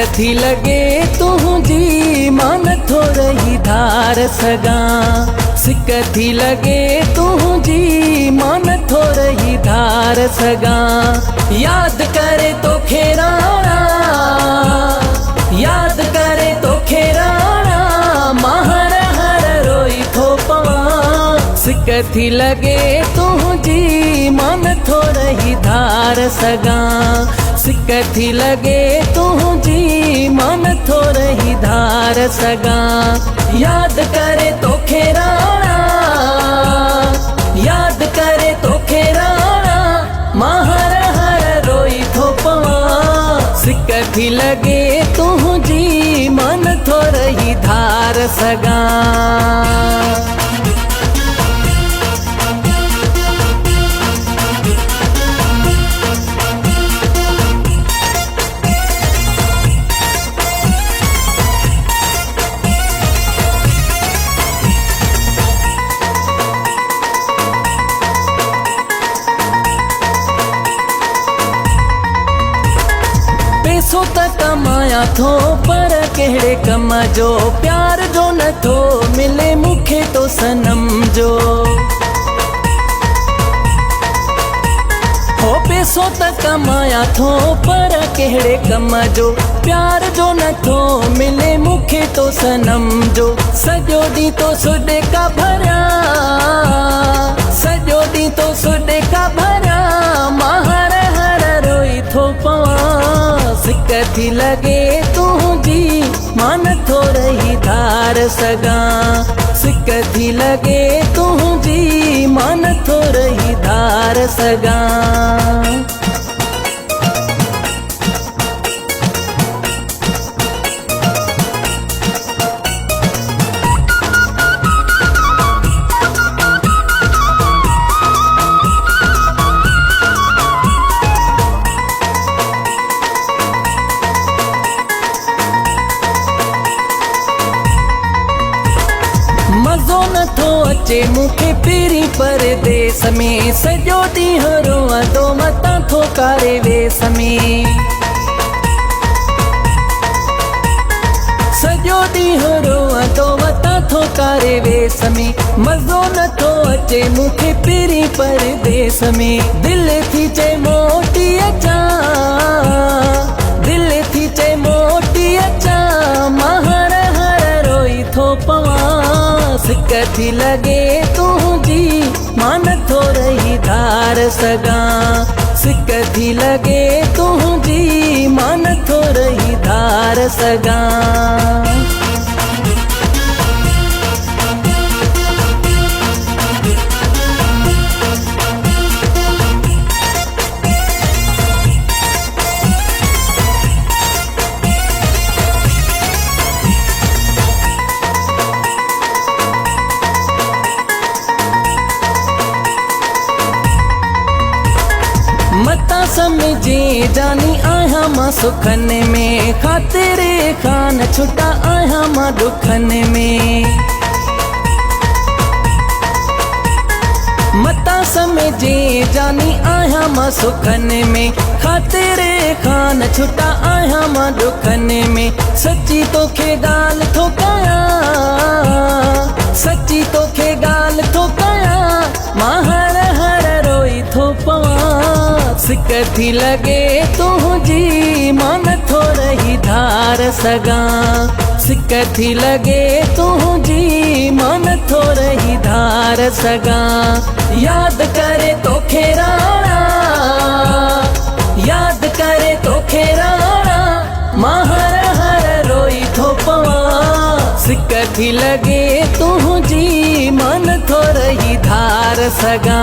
सिकथी लगे तुझी मन थोड़ी धार सगा। सिकथी लगे तुझी मन थोड़ी धार सगा। याद करे तो खेराना, याद करे तो खेराना, महर हर रोई थोपा। सिकथी लगे तुझी मन थोड़ी धार सगा। सिकथी लगे तुझी मन थोड़ी धार सगा। याद करे तो खेराना, याद करे तो खेराना, महर हर रोई थोपवा। सिकथी लगे तुझी मन थोड़ी धार सगा। पैसो त कमाया थो पर कहिड़े कम जो। प्यार जो न थो मिले मूंखे तो सनम जो। हो पैसो त कमाया थो पर कहिड़े कम जो। प्यार जो न थो मिले मूंखे तो सनम जो। सॼो ॾींहुं तो सुॾे का भरिया, सॼो ॾींहुं तो सुॾे का भरिया, महर हर रोई थो पवां। सिकथी लगे तुझी मन थोड़ी धार सगा। सिकथी लगे तुझी मन थोड़ी धार सगा। मज़ो न थो अचे मूंखे पहिरीं परदेस में। सॼो ॾींहुं रोआं थो मतां थो कारे वेस में। सॼो ॾींहुं रोआं थो मतां थो कारे वेस में। मज़ो न थो अचे मूंखे पहिरीं परदेस में। दिलि थी चए मोटी अचां, दिलि थी चए मोटी अचां, महर हर रोई थो पवां। सिकथी लगे तुझी मन थोड़ी धार सगा। सिकथी लगे तुझी मन थोड़ी धार सगा। मता समझे जानी आया मां सुखन में। खातिरे खान छुटा आया मां दुखन में। मता समझे जानी आया मां सुखन में। खातिरे खान छुटा आया मां दुखन में। सच्ची तोखे गाल थो कया, सच्ची तोखे गाल थो कया, महर हर रोई थो पवां। सिकथी लगे तुझी मन थोड़ी धार सगा। सिकथी लगे तुझी मन थोड़ी धार सगा। याद करे तो खेराना, याद करे तो खेराना, महर हर रोई थो पवां। सिकथी लगे तुझी मन थोड़ी धार सगा।